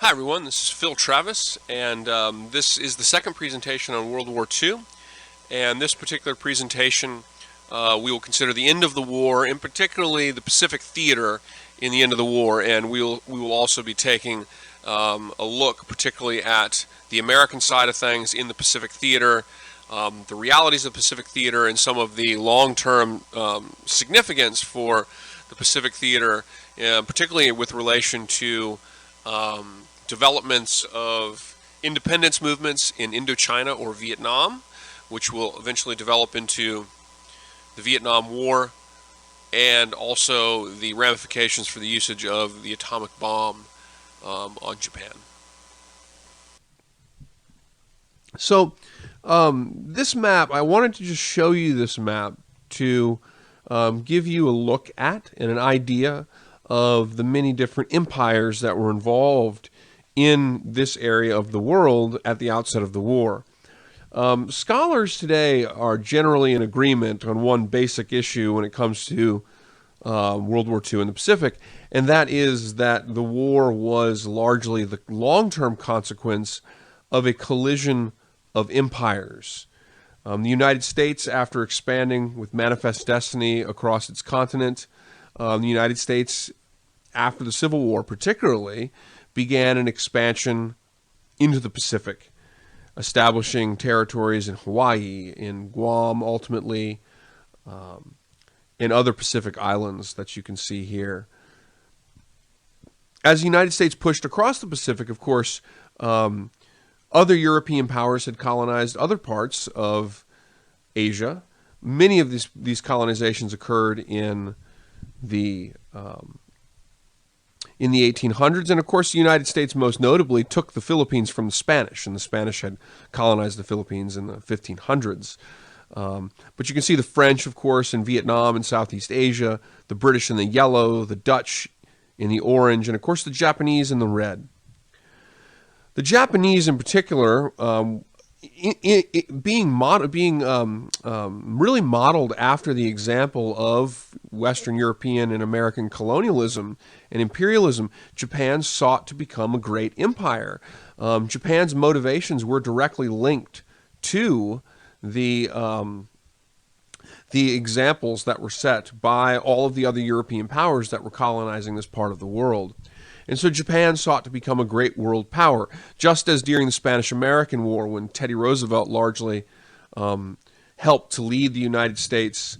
Hi everyone, this is Phil Travis, and this is the second presentation on World War II. And this particular presentation, we will consider the end of the war, and particularly the Pacific theater in the end of the war. And we will also be taking a look particularly at the American side of things in the Pacific theater, the realities of the Pacific theater, and some of the long-term significance for the Pacific theater, particularly with relation to developments of independence movements in Indochina or Vietnam, which will eventually develop into the Vietnam War, and also the ramifications for the usage of the atomic bomb on Japan. So, this map, I wanted to just show you this map to give you a look at and an idea of the many different empires that were involved in this area of the world at the outset of the war. Scholars today are generally in agreement on one basic issue when it comes to World War II in the Pacific, and that is that the war was largely the long-term consequence of a collision of empires. The United States, after expanding with manifest destiny across its continent, the United States, after the Civil War particularly, began an expansion into the Pacific, establishing territories in Hawaii, in Guam ultimately, and other Pacific islands that you can see here. As the United States pushed across the Pacific, of course, other European powers had colonized other parts of Asia. Many of these colonizations occurred in the 1800s, and of course the United States most notably took the Philippines from the Spanish, and the Spanish had colonized the Philippines in the 1500s. But you can see the French, of course, in Vietnam and Southeast Asia, the British in the yellow, the Dutch in the orange, and of course the Japanese in the red. The Japanese in particular, being really modeled after the example of Western European and American colonialism and imperialism, Japan sought to become a great empire. Japan's motivations were directly linked to the examples that were set by all of the other European powers that were colonizing this part of the world. And so Japan sought to become a great world power, just as during the Spanish-American War, when Teddy Roosevelt largely helped to lead the United States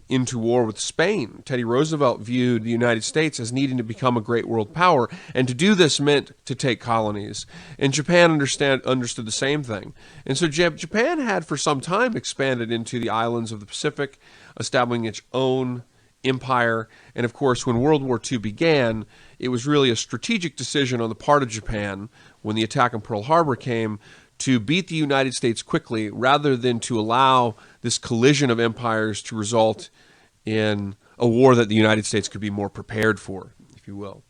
into war with Spain. Teddy Roosevelt viewed the United States as needing to become a great world power, and to do this meant to take colonies. And Japan understood the same thing. And so Japan had for some time expanded into the islands of the Pacific, establishing its own empire. And of course, when World War II began, it was really a strategic decision on the part of Japan, when the attack on Pearl Harbor came, to beat the United States quickly rather than to allow this collision of empires to result in a war that the United States could be more prepared for, if you will.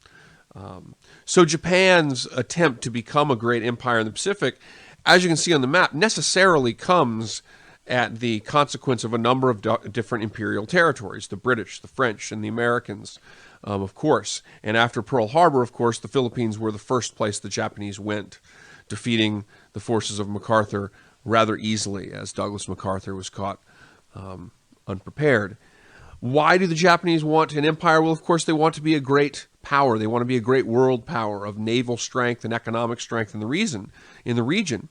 So Japan's attempt to become a great empire in the Pacific, as you can see on the map, necessarily comes at the consequence of a number of different imperial territories, the British, the French, and the Americans, of course. And after Pearl Harbor, of course, the Philippines were the first place the Japanese went, defeating the forces of MacArthur rather easily, as Douglas MacArthur was caught unprepared. Why do the Japanese want an empire? Well, of course, they want to be a great power. They want to be a great world power of naval strength and economic strength in the region.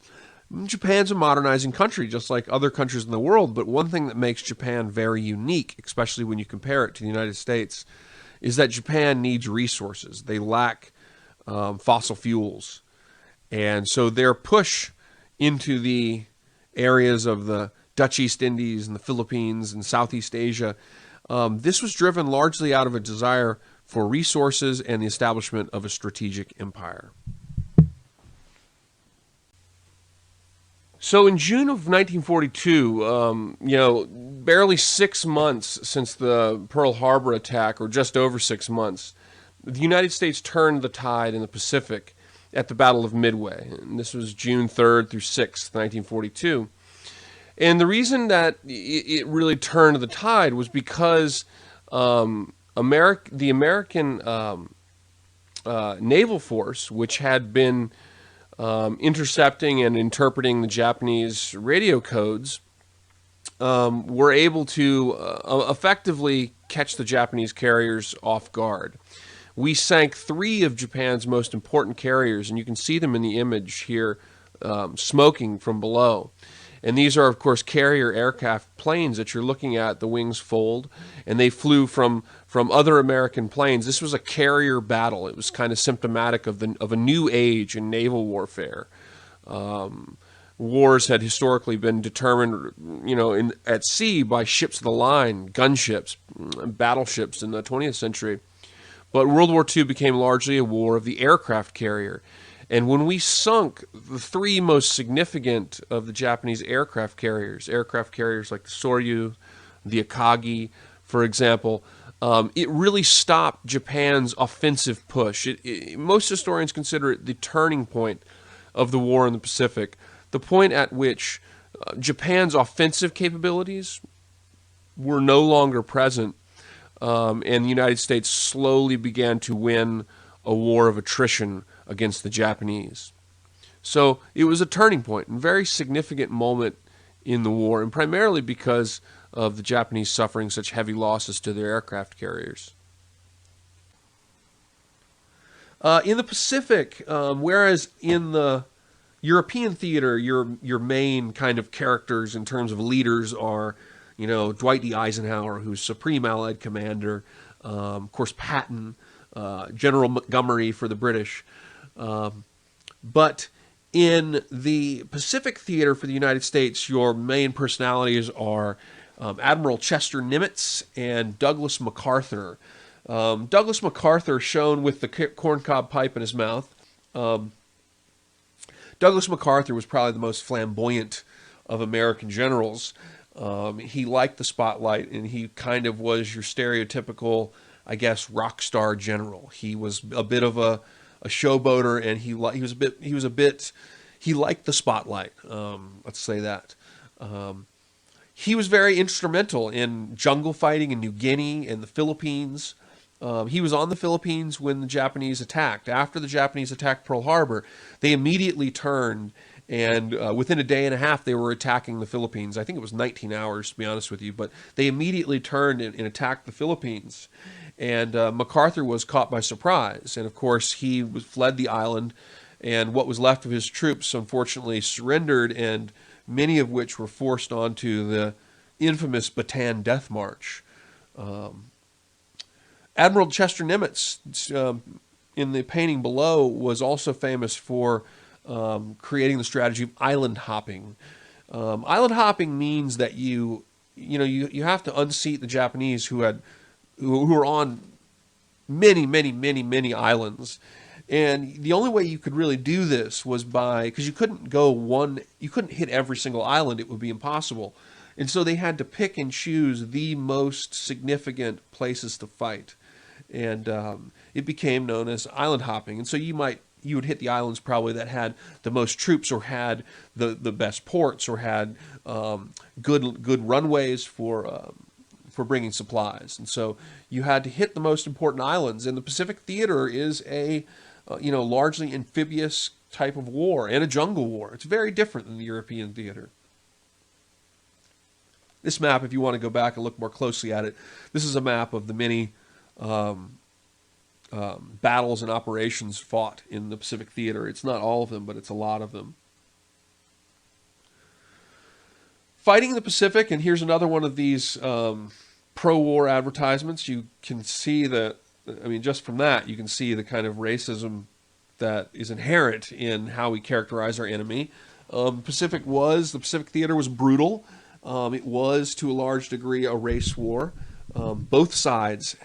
Japan's a modernizing country, just like other countries in the world, but one thing that makes Japan very unique, especially when you compare it to the United States, is that Japan needs resources. They lack fossil fuels. And so their push into the areas of the Dutch East Indies and the Philippines and Southeast Asia, this was driven largely out of a desire for resources and the establishment of a strategic empire. So in June of 1942, barely 6 months since the Pearl Harbor attack, or just over 6 months, the United States turned the tide in the Pacific at the Battle of Midway. And this was June 3rd through 6th, 1942. And the reason that it really turned the tide was because the American naval force, which had been intercepting and interpreting the Japanese radio codes, were able to effectively catch the Japanese carriers off guard. We sank 3 of Japan's most important carriers, and you can see them in the image here, smoking from below. And these are, of course, carrier aircraft planes that you're looking at. The wings fold, and they flew from other American planes. This was a carrier battle. It was kind of symptomatic of a new age in naval warfare. Wars had historically been determined, at sea by ships of the line, gunships, battleships in the 20th century. But World War II became largely a war of the aircraft carrier. And when we sunk the 3 most significant of the Japanese aircraft carriers like the Soryu, the Akagi, for example, it really stopped Japan's offensive push. Most historians consider it the turning point of the war in the Pacific, the point at which Japan's offensive capabilities were no longer present, and the United States slowly began to win a war of attrition against the Japanese. So it was a turning point and very significant moment in the war, and primarily because of the Japanese suffering such heavy losses to their aircraft carriers. In the Pacific, whereas in the European theater, your main kind of characters in terms of leaders are, Dwight D. Eisenhower, who's Supreme Allied Commander, of course Patton, General Montgomery for the British. But in the Pacific theater for the United States, your main personalities are Admiral Chester Nimitz and Douglas MacArthur. Douglas MacArthur, shown with the corncob pipe in his mouth. Douglas MacArthur was probably the most flamboyant of American generals. He liked the spotlight, and he kind of was your stereotypical, I guess, rock star general. He was a bit of a showboater, and he liked the spotlight. Let's say that. He was very instrumental in jungle fighting in New Guinea and the Philippines. He was on the Philippines when the Japanese attacked. After the Japanese attacked Pearl Harbor, they immediately turned, and within a day and a half, they were attacking the Philippines. I think it was 19 hours, to be honest with you, but they immediately turned and attacked the Philippines. And MacArthur was caught by surprise, and of course, he fled the island, and what was left of his troops, unfortunately, surrendered, and many of which were forced onto the infamous Bataan Death March. Admiral Chester Nimitz, in the painting below, was also famous for creating the strategy of island hopping. Island hopping means that you have to unseat the Japanese who were on many islands. And the only way you could really do this was because you couldn't hit every single island. It would be impossible. And so they had to pick and choose the most significant places to fight. And it became known as island hopping. And so you would hit the islands probably that had the most troops, or had the best ports, or had good runways for bringing supplies. And so you had to hit the most important islands. And the Pacific theater is a largely amphibious type of war, and a jungle war. It's very different than the European theater. This map, if you want to go back and look more closely at it, this is a map of the many battles and operations fought in the Pacific theater. It's not all of them, but it's a lot of them. Fighting in the Pacific, and here's another one of these pro-war advertisements. You can see just from that, you can see the kind of racism that is inherent in how we characterize our enemy. The Pacific theater was brutal. It was, to a large degree, a race war. Both sides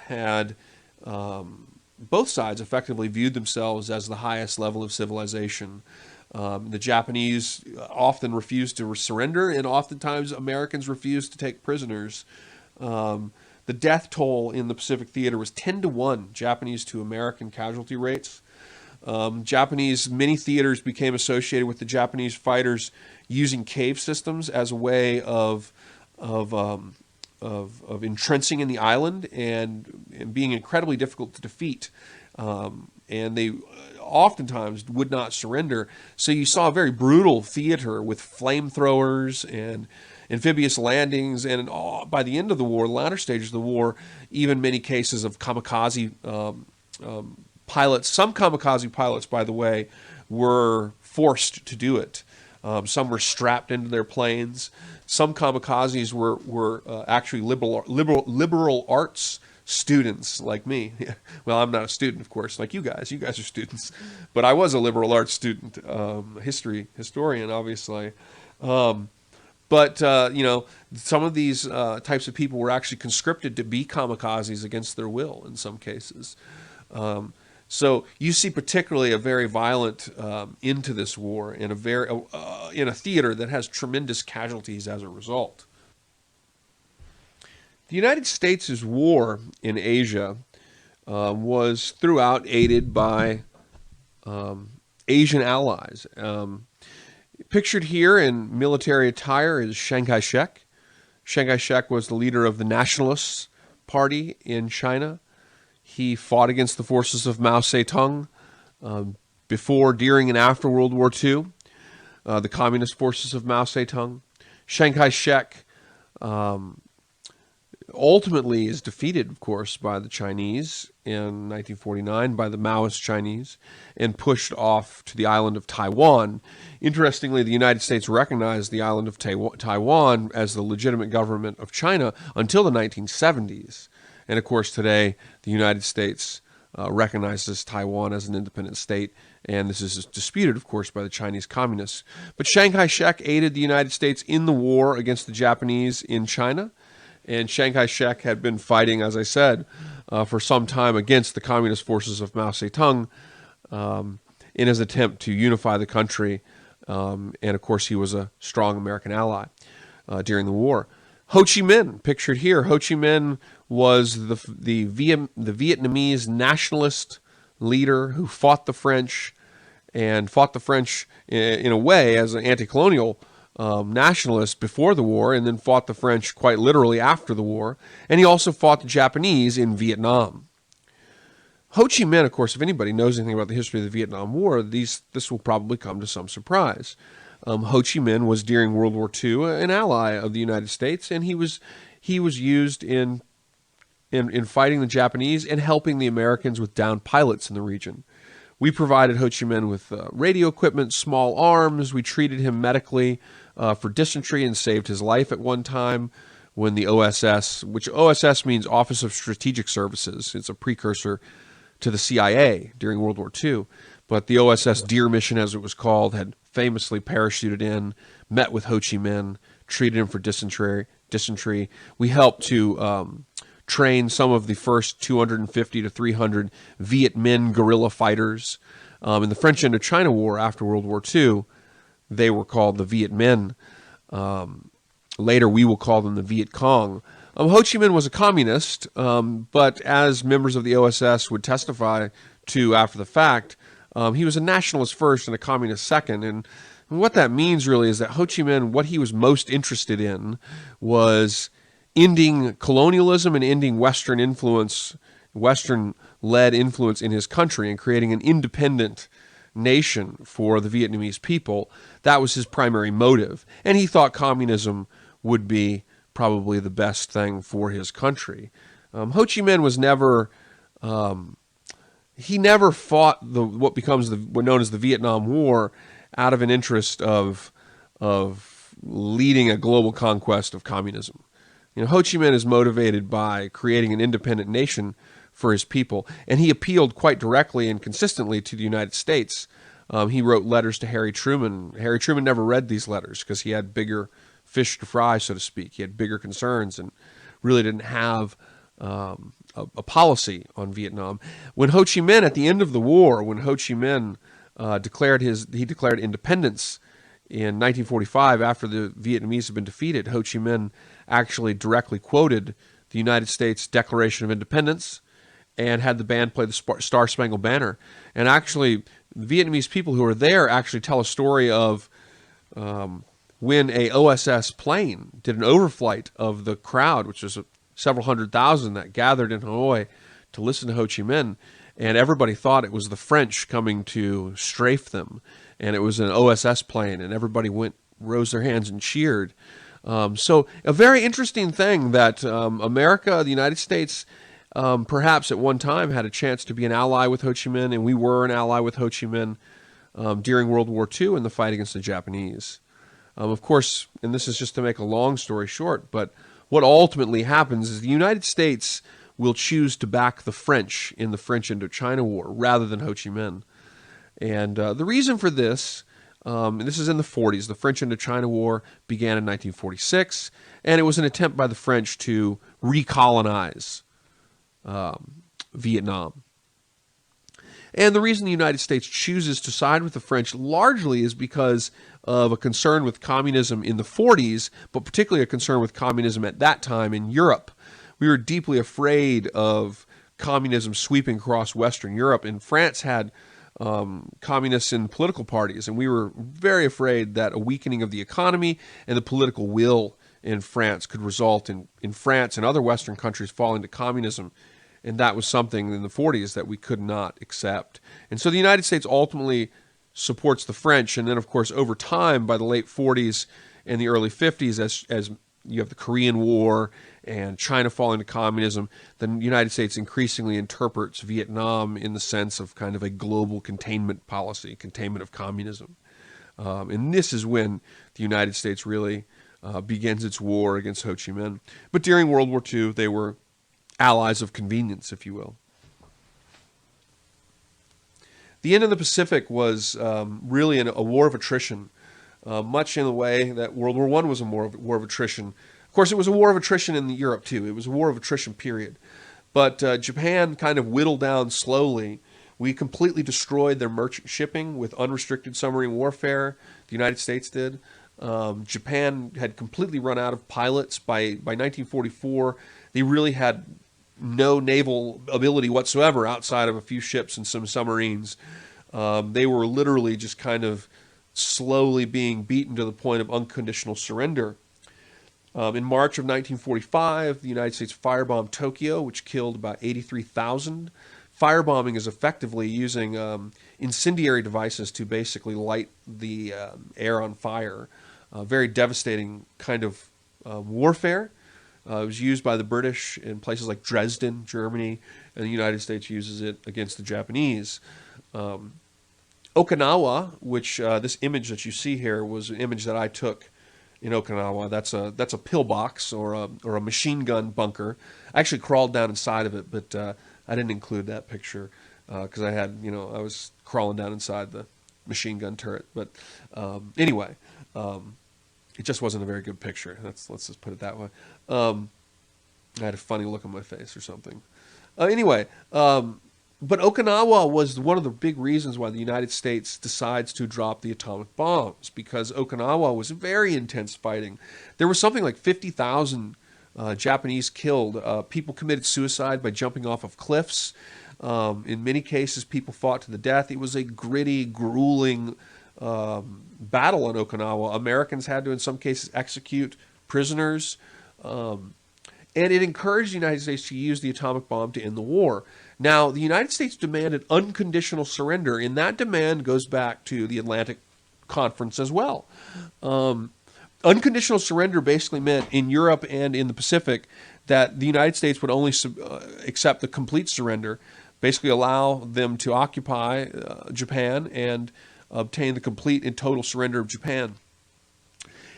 effectively viewed themselves as the highest level of civilization. The Japanese often refused to surrender, and oftentimes Americans refused to take prisoners. The death toll in the Pacific theater was 10-1 Japanese to American casualty rates. Many theaters became associated with the Japanese fighters using cave systems as a way of entrenching in the island and being incredibly difficult to defeat. and they oftentimes would not surrender. So you saw a very brutal theater with flamethrowers and amphibious landings, and by the end of the war, the latter stages of the war, even many cases of kamikaze pilots. Some kamikaze pilots, by the way, were forced to do it. Some were strapped into their planes. Some kamikazes were actually liberal arts students like me. Well, I'm not a student, of course, like you guys. You guys are students, but I was a liberal arts student, historian, obviously. But some of these types of people were actually conscripted to be kamikazes against their will in some cases. So you see particularly a very violent end to this war in a theater that has tremendous casualties as a result. The United States' war in Asia was throughout aided by Asian allies. Pictured here in military attire is Chiang Kai-shek. Chiang Kai-shek was the leader of the Nationalist Party in China. He fought against the forces of Mao Zedong before, during, and after World War II, the communist forces of Mao Zedong. Chiang Kai-shek ultimately is defeated, of course, by the Chinese in 1949, by the Maoist Chinese, and pushed off to the island of Taiwan. Interestingly, the United States recognized the island of Taiwan as the legitimate government of China until the 1970s. And of course, today, the United States recognizes Taiwan as an independent state, and this is disputed, of course, by the Chinese communists. But Chiang Kai-shek aided the United States in the war against the Japanese in China, and Chiang Kai-shek had been fighting, as I said, for some time against the communist forces of Mao Zedong in his attempt to unify the country, and of course, he was a strong American ally during the war. Ho Chi Minh, pictured here. Ho Chi Minh was the Vietnamese nationalist leader who fought the French, and fought the French in a way as an anti-colonial nationalist before the war, and then fought the French quite literally after the war. And he also fought the Japanese in Vietnam. Ho Chi Minh, of course, if anybody knows anything about the history of the Vietnam War, this will probably come to some surprise. Ho Chi Minh was during World War II an ally of the United States, and he was used in fighting the Japanese and helping the Americans with downed pilots in the region. We provided Ho Chi Minh with radio equipment, small arms. We treated him medically for dysentery and saved his life at one time when the OSS, which OSS means Office of Strategic Services. It's a precursor to the CIA during World War II. But the OSS Deer Mission, as it was called, had famously parachuted in, met with Ho Chi Minh, treated him for dysentery. We helped to train some of the first 250 to 300 Viet Minh guerrilla fighters. In the French Indochina War after World War II, they were called the Viet Minh. Later, we will call them the Viet Cong. Ho Chi Minh was a communist, but as members of the OSS would testify to after the fact, he was a nationalist first and a communist second. And what that means really is that Ho Chi Minh, what he was most interested in was ending colonialism and ending Western influence, Western-led influence in his country, and creating an independent nation for the Vietnamese people. That was his primary motive. And he thought communism would be probably the best thing for his country. Ho Chi Minh was never... he never fought what becomes what known as the Vietnam War out of an interest of leading a global conquest of communism. Ho Chi Minh is motivated by creating an independent nation for his people, and he appealed quite directly and consistently to the United States. He wrote letters to Harry Truman. Harry Truman never read these letters because he had bigger fish to fry, so to speak. He had bigger concerns and really didn't have a policy on Vietnam. When Ho Chi Minh, at the end of the war, when Ho Chi Minh declared independence in 1945 after the Vietnamese had been defeated, Ho Chi Minh actually directly quoted the United States Declaration of Independence and had the band play the Star Spangled Banner. And actually, the Vietnamese people who were there actually tell a story of when a OSS plane did an overflight of the crowd, which was several 100,000 that gathered in Hanoi to listen to Ho Chi Minh. and everybody thought it was the French coming to strafe them, and it was an OSS plane, and everybody rose their hands and cheered. So a very interesting thing that America, the United States, perhaps at one time had a chance to be an ally with Ho Chi Minh, and we were an ally with Ho Chi Minh during World War II in the fight against the Japanese. Of course, and this is just to make a long story short, but what ultimately happens is the United States will choose to back the French in the French Indochina War rather than Ho Chi Minh. And the reason for this, and this is in the 40s, the French Indochina War began in 1946, and it was an attempt by the French to recolonize Vietnam. And the reason the United States chooses to side with the French largely is because of a concern with communism in the 40s, but particularly a concern with communism at that time in Europe. We were deeply afraid of communism sweeping across Western Europe, and France had communists in political parties, and we were very afraid that a weakening of the economy and the political will in France could result in France and other Western countries falling to communism. And that was something in the 40s that we could not accept. And so the United States ultimately supports the French. And then, of course, over time, by the late 40s and the early 50s, as you have the Korean War and China falling to communism, the United States increasingly interprets Vietnam in the sense of kind of a global containment policy, containment of communism. And this is when the United States really begins its war against Ho Chi Minh. But during World War II, they were allies of convenience, if you will. The end of the Pacific was really a war of attrition, much in the way that World War I was a war of attrition. Of course, it was a war of attrition in Europe, too. It was a war of attrition, period. But Japan kind of whittled down slowly. We completely destroyed their merchant shipping with unrestricted submarine warfare. The United States did. Japan had completely run out of pilots. By 1944, they really had no naval ability whatsoever outside of a few ships and some submarines. They were literally just kind of slowly being beaten to the point of unconditional surrender. In March of 1945, the United States firebombed Tokyo, which killed about 83,000. Firebombing is effectively using incendiary devices to basically light the air on fire. Very devastating kind of warfare. It was used by the British in places like Dresden, Germany, and the United States uses it against the Japanese. Okinawa, which this image that you see here was an image that I took in Okinawa. That's a pillbox or a machine gun bunker. I actually crawled down inside of it, but I didn't include that picture because I was crawling down inside the machine gun turret. But anyway. It just wasn't a very good picture. Let's just put it that way. I had a funny look on my face or something. Anyway, but Okinawa was one of the big reasons why the United States decides to drop the atomic bombs, because Okinawa was very intense fighting. There was something like 50,000 Japanese killed. People committed suicide by jumping off of cliffs. In many cases, people fought to the death. It was a gritty, grueling battle on Okinawa. Americans had to, in some cases, execute prisoners. And it encouraged the United States to use the atomic bomb to end the war. Now, the United States demanded unconditional surrender, and that demand goes back to the Atlantic Conference as well. Unconditional surrender basically meant in Europe and in the Pacific that the United States would only accept the complete surrender, basically allow them to occupy Japan and obtain the complete and total surrender of Japan.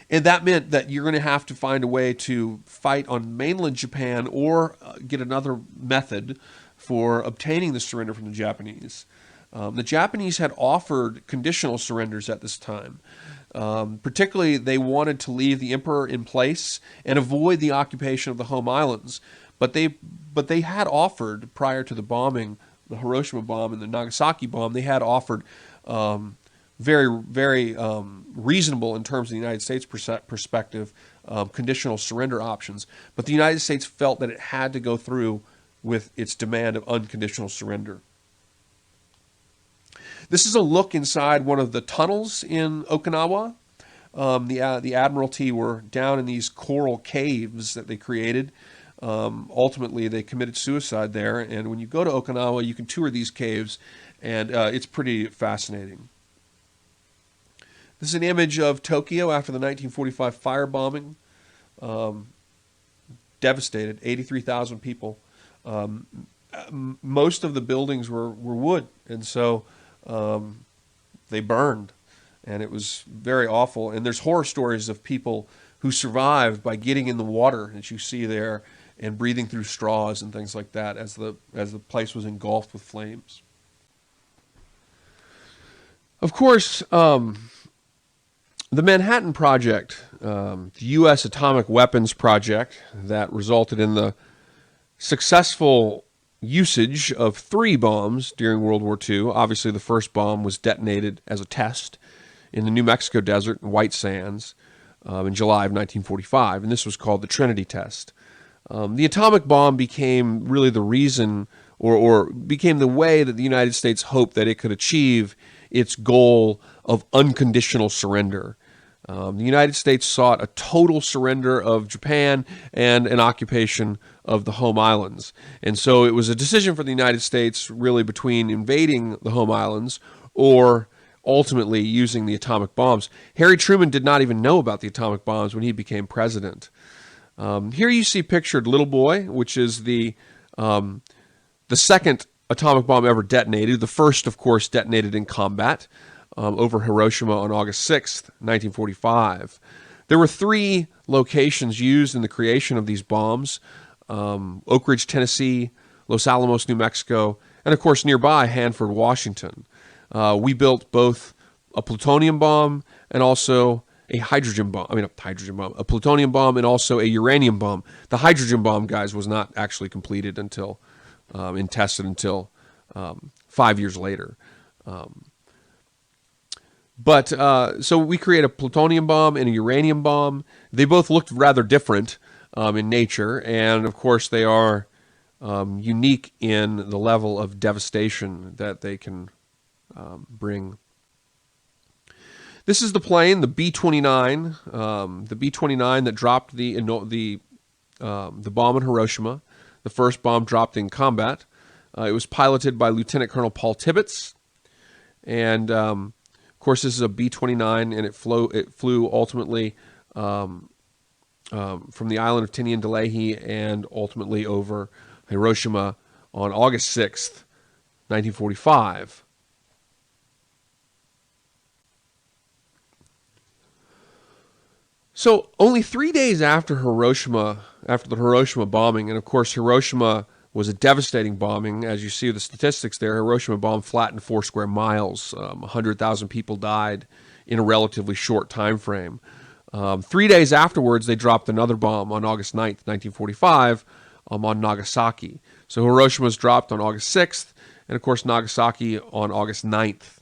And that meant that you're going to have to find a way to fight on mainland Japan or get another method for obtaining the surrender from the Japanese. The Japanese had offered conditional surrenders at this time. Particularly, they wanted to leave the emperor in place and avoid the occupation of the home islands. But they had offered, prior to the bombing, the Hiroshima bomb and the Nagasaki bomb, they had offered very, very reasonable in terms of the United States perspective, conditional surrender options. But the United States felt that it had to go through with its demand of unconditional surrender. This is a look inside one of the tunnels in Okinawa. The Admiralty were down in these coral caves that they created. ultimately they committed suicide there. And when you go to Okinawa, you can tour these caves, and it's pretty fascinating. This is an image of Tokyo after the 1945 firebombing. Devastated, 83,000 people. Most of the buildings were wood, and so they burned, and it was very awful. And there's horror stories of people who survived by getting in the water that you see there and breathing through straws and things like that as the place was engulfed with flames. Of course, the Manhattan Project, the U.S. atomic weapons project that resulted in the successful usage of 3 bombs during World War II. Obviously, the first bomb was detonated as a test in the New Mexico desert in White Sands in July of 1945, and this was called the Trinity test. The atomic bomb became really the reason, or became the way that the United States hoped that it could achieve its goal of unconditional surrender. The United States sought a total surrender of Japan and an occupation of the home islands. And so it was a decision for the United States really between invading the home islands or ultimately using the atomic bombs. Harry Truman did not even know about the atomic bombs when he became president. Here you see pictured Little Boy, which is the second atomic bomb ever detonated. The first, of course, detonated in combat over Hiroshima on August 6th, 1945. There were 3 locations used in the creation of these bombs: Oak Ridge, Tennessee, Los Alamos, New Mexico, and of course nearby Hanford, Washington. We built both a plutonium bomb and also a a plutonium bomb and also a uranium bomb. The hydrogen bomb, guys, was not actually completed until and tested until 5 years later. But so we create a plutonium bomb and a uranium bomb. They both looked rather different in nature, and of course they are unique in the level of devastation that they can bring. This is the plane, the B-29, that dropped the bomb in Hiroshima. The first bomb dropped in combat. It was piloted by Lieutenant Colonel Paul Tibbets, and of course, this is a B-29, and it flew ultimately from the island of Tinian-Delahey and ultimately over Hiroshima on August 6th, 1945. So only 3 days after the Hiroshima bombing, and of course Hiroshima was a devastating bombing. As you see the statistics there, Hiroshima bomb flattened 4 square miles. 100,000 people died in a relatively short time frame. 3 days afterwards, they dropped another bomb on August 9th, 1945, on Nagasaki. So Hiroshima was dropped on August 6th, and of course Nagasaki on August 9th.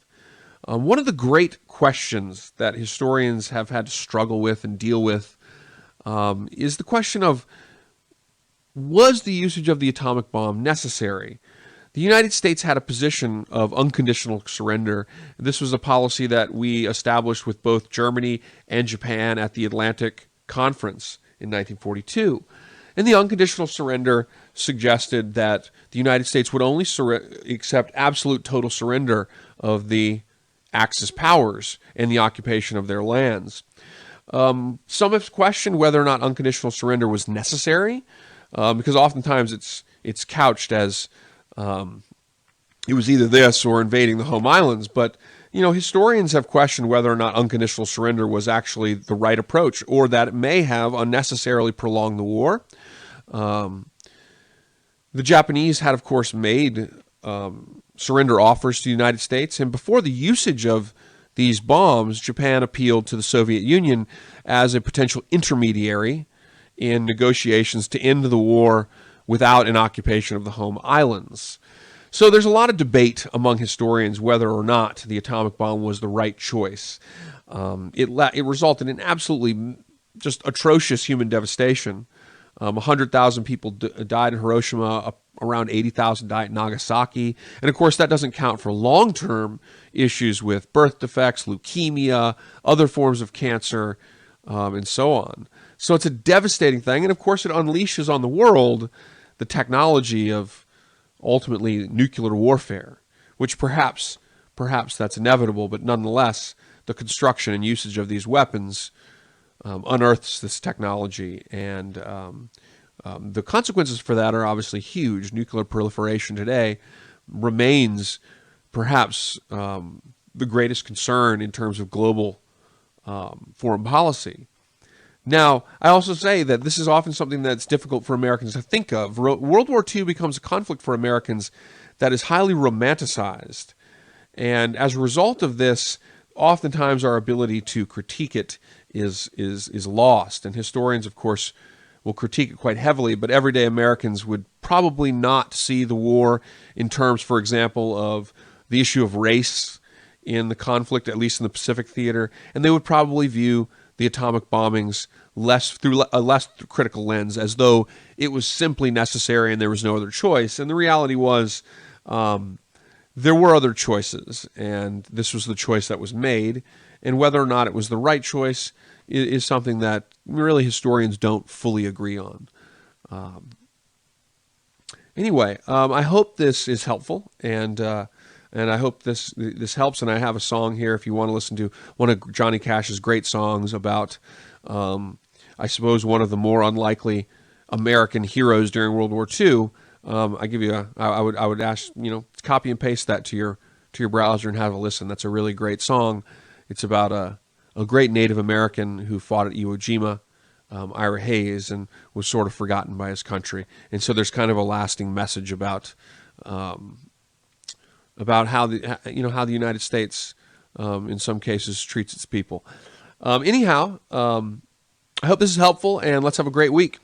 One of the great questions that historians have had to struggle with and deal with is the question of, was the usage of the atomic bomb necessary? The United States had a position of unconditional surrender. This was a policy that we established with both Germany and Japan at the Atlantic Conference in 1942. And the unconditional surrender suggested that the United States would only accept absolute total surrender of the Axis powers and the occupation of their lands. Some have questioned whether or not unconditional surrender was necessary, because oftentimes it's couched as it was either this or invading the home islands. But historians have questioned whether or not unconditional surrender was actually the right approach, or that it may have unnecessarily prolonged the war. The Japanese had, of course, made surrender offers to the United States, and before the usage of these bombs, Japan appealed to the Soviet Union as a potential intermediary in negotiations to end the war without an occupation of the home islands. So there's a lot of debate among historians whether or not the atomic bomb was the right choice. It resulted in absolutely just atrocious human devastation. 100,000 people died in Hiroshima, around 80,000 died in Nagasaki. And of course, that doesn't count for long-term issues with birth defects, leukemia, other forms of cancer, and so on. So it's a devastating thing, and of course it unleashes on the world the technology of ultimately nuclear warfare, which perhaps that's inevitable, but nonetheless, the construction and usage of these weapons unearths this technology, and the consequences for that are obviously huge. Nuclear proliferation today remains perhaps the greatest concern in terms of global foreign policy. Now, I also say that this is often something that's difficult for Americans to think of. World War II becomes a conflict for Americans that is highly romanticized. And as a result of this, oftentimes our ability to critique it is lost. And historians, of course, will critique it quite heavily, but everyday Americans would probably not see the war in terms, for example, of the issue of race in the conflict, at least in the Pacific theater, and they would probably view the atomic bombings through a less critical lens, as though it was simply necessary and there was no other choice. And the reality was there were other choices, and this was the choice that was made. And whether or not it was the right choice is something that really historians don't fully agree on. Anyway, I hope this is helpful, and I hope this helps. And I have a song here if you want to listen to one of Johnny Cash's great songs about, I suppose, one of the more unlikely American heroes during World War II. I would ask, copy and paste that to your browser and have a listen. That's a really great song. It's about a great Native American who fought at Iwo Jima, Ira Hayes, and was sort of forgotten by his country. And so there's kind of a lasting message about how the United States, in some cases, treats its people. Anyhow, I hope this is helpful, and let's have a great week.